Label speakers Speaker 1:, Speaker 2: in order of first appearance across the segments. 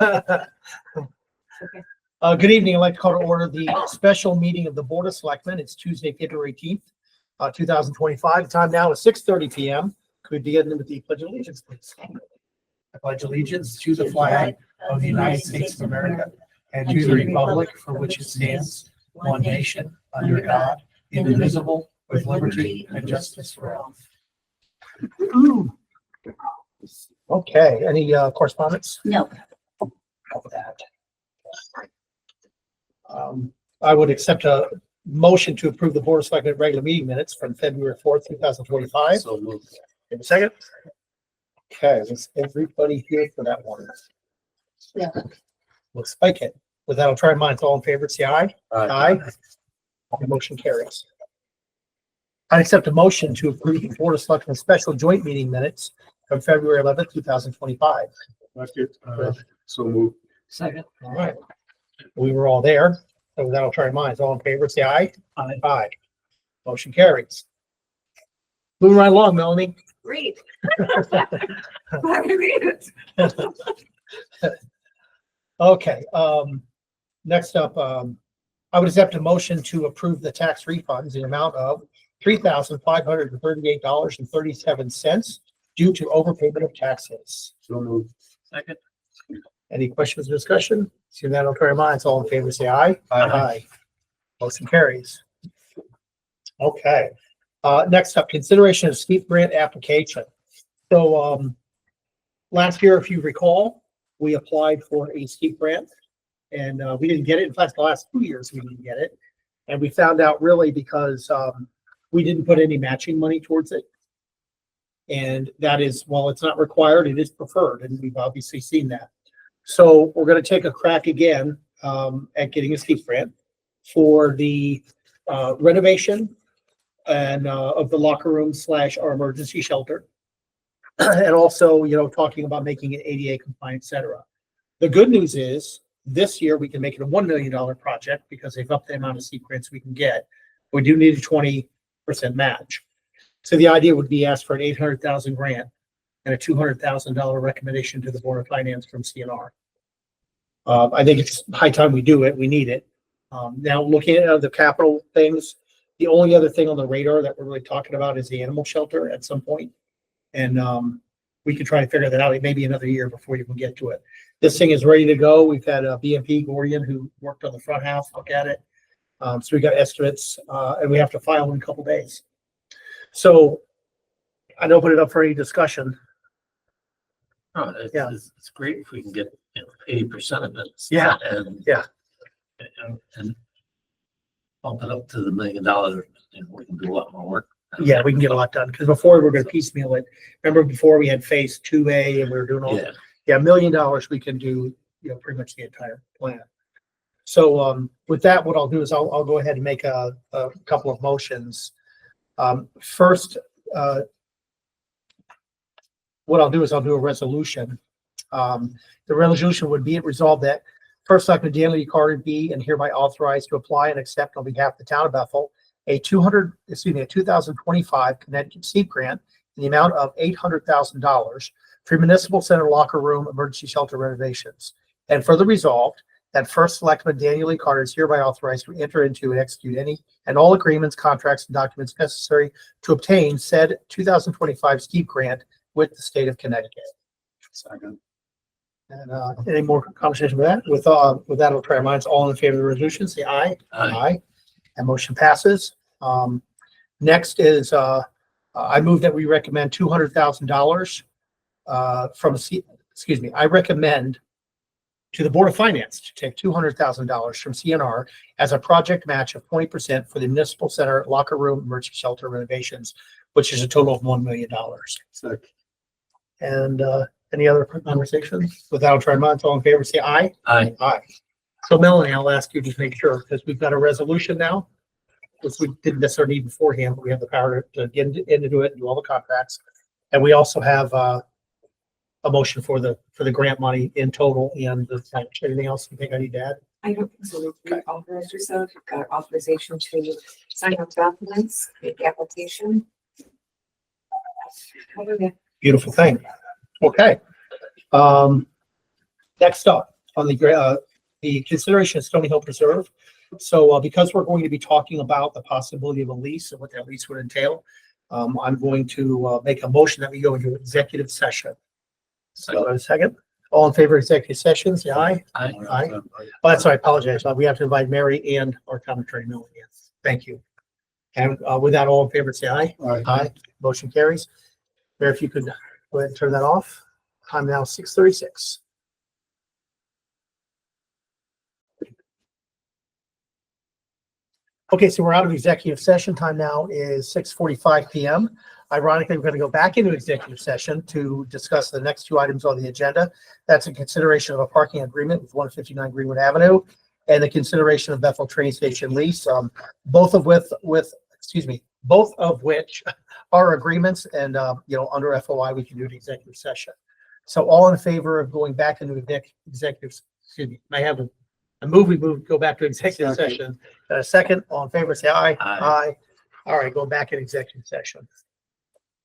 Speaker 1: Good evening. I'd like to call to order the special meeting of the Board of Selectmen. It's Tuesday, February 18th, 2025. The time now is 6:30 p.m. Could we begin with the Pledge of Allegiance, please? I pledge allegiance to the flag of the United States of America and to the republic for which it stands, one nation, under God, indivisible, with liberty and justice for all. Okay, any correspondence?
Speaker 2: No.
Speaker 1: Of that. I would accept a motion to approve the Board of Selectmen regular meeting minutes from February 4th, 2025.
Speaker 3: So moved.
Speaker 1: Give a second. Okay, is everybody here for that one?
Speaker 2: Yeah.
Speaker 1: Looks like it. With that, I'll try minds. All in favor, say aye. Aye. The motion carries. I accept a motion to approve the Board of Selectmen special joint meeting minutes from February 11th, 2025.
Speaker 3: So moved.
Speaker 2: Second.
Speaker 1: All right. We were all there. So with that, I'll try minds. All in favor, say aye.
Speaker 2: Aye.
Speaker 1: Aye. Motion carries. Moving right along, Melanie.
Speaker 2: Great. Let me read it.
Speaker 1: Okay, next up, I would accept a motion to approve the tax refunds in the amount of $3,538.37 due to overpayment of taxes.
Speaker 3: So moved.
Speaker 2: Second.
Speaker 1: Any questions or discussion? Seeing that, I'll try minds. All in favor, say aye.
Speaker 3: Aye.
Speaker 1: Motion carries. Okay, next up, consideration of steep grant application. So, last year, if you recall, we applied for a steep grant and we didn't get it. In fact, the last 2 years we didn't get it. And we found out really because we didn't put any matching money towards it. And that is, while it's not required, it is preferred. And we've obviously seen that. So we're going to take a crack again at getting a steep grant for the renovation and of the locker room / our emergency shelter. And also, talking about making it ADA compliant, et cetera. The good news is this year we can make it a $1 million project because they've upped the amount of steep grants we can get. We do need a 20% match. So the idea would be ask for an $800,000 grant and a $200,000 recommendation to the Board of Finance from CNR. I think it's high time we do it. We need it. Now looking at the capital things, the only other thing on the radar that we're really talking about is the animal shelter at some point. And we can try to figure that out. It may be another year before you can get to it. This thing is ready to go. We've had a BMP Gorian who worked on the front half look at it. So we got estimates and we have to file in a couple days. So I'd open it up for any discussion.
Speaker 3: Oh, it's great if we can get 80% of it.
Speaker 1: Yeah.
Speaker 3: And
Speaker 1: yeah.
Speaker 3: And bump it up to the $1 million, and we can do a lot more work.
Speaker 1: Yeah, we can get a lot done because before we were going to piecemeal it. Remember before we had phase 2A and we were doing all $1 million we can do pretty much the entire plan. So with that, what I'll do is I'll go ahead and make a couple of motions. First, what I'll do is I'll do a resolution. The resolution would be it resolved that First Selectman Daniel Carter be and hereby authorized to apply and accept on behalf of the town of Bethel a 2025 Connecticut steep grant in the amount of $800,000 for municipal center locker room emergency shelter renovations. And further resolved that First Selectman Daniel Carter is hereby authorized to enter into and execute any and all agreements, contracts, and documents necessary to obtain said 2025 steep grant with the state of Connecticut.
Speaker 3: Second.
Speaker 1: And any more conversation with that? With that, I'll try our minds. All in favor of the resolution, say aye.
Speaker 3: Aye.
Speaker 1: And motion passes. Next is I move that we recommend $200,000 I recommend to the Board of Finance to take $200,000 from CNR as a project match of 20% for the municipal center locker room emergency shelter renovations, which is a total of $1 million.
Speaker 3: Second.
Speaker 1: And any other conversations? Without trying minds, all in favor, say aye.
Speaker 3: Aye.
Speaker 1: Aye. So Melanie, I'll ask you to make sure because we've got a resolution now, which we didn't necessarily need beforehand, but we have the power to get into it and do all the contracts. And we also have a motion for the grant money in total and the anything else you think I need to add?
Speaker 4: I don't think so. We authorized yourself, you've got authorization to sign up documents, make the application.
Speaker 1: Beautiful thing. Okay. Next up on the consideration of Stony Hill Preserve. So because we're going to be talking about the possibility of a lease and what that lease would entail, I'm going to make a motion that we go into executive session. So a second, all in favor of executive session, say aye. Aye. Oh, that's right, I apologize. We have to invite Mary and our town attorney, Melanie. Yes, thank you. And with that, all in favor, say aye. Aye. Motion carries. Mayor, if you could go ahead and turn that off. Time now 6:36. Okay, so we're out of executive session. Time now is 6:45 PM. Ironically, we're going to go back into executive session to discuss the next two items on the agenda. That's a consideration of a parking agreement with 159 Greenwood Avenue and the consideration of Bethel train station lease, both of both of which are agreements and, under FOI, we can do an executive session. So all in favor of going back into executive, I move, go back to executive session. Second, all in favor, say aye.
Speaker 3: Aye.
Speaker 1: All right, go back in executive session.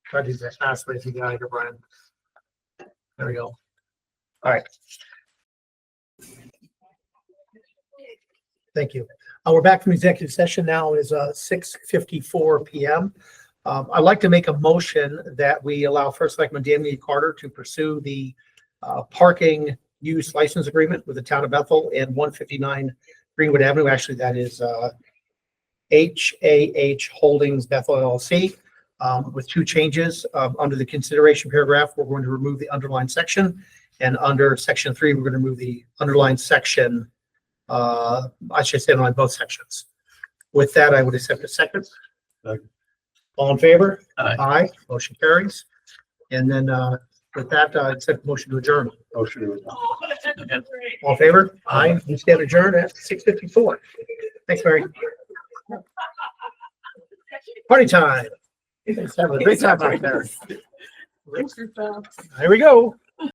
Speaker 1: Try to do that fastly if you got it, Brian. There we go. All right. Thank you. We're back from executive session now is 6:54 PM. I'd like to make a motion that we allow First Selectman Danny Carter to pursue the parking use license agreement with the town of Bethel and 159 Greenwood Avenue. Actually, that is HAH Holdings Bethel LLC with two changes. Under the consideration paragraph, we're going to remove the underlined section. And under section 3, we're going to remove the underlined section. I should say on both sections. With that, I would accept a second.
Speaker 3: Second.
Speaker 1: All in favor?
Speaker 3: Aye.
Speaker 1: Aye. Motion carries. And then with that, I accept the motion to adjourn.
Speaker 3: Motion to
Speaker 1: All in favor? Aye. You stand adjourned at 6:54. Thanks, Mary. Party time. Let's have a great time out there. Here we go.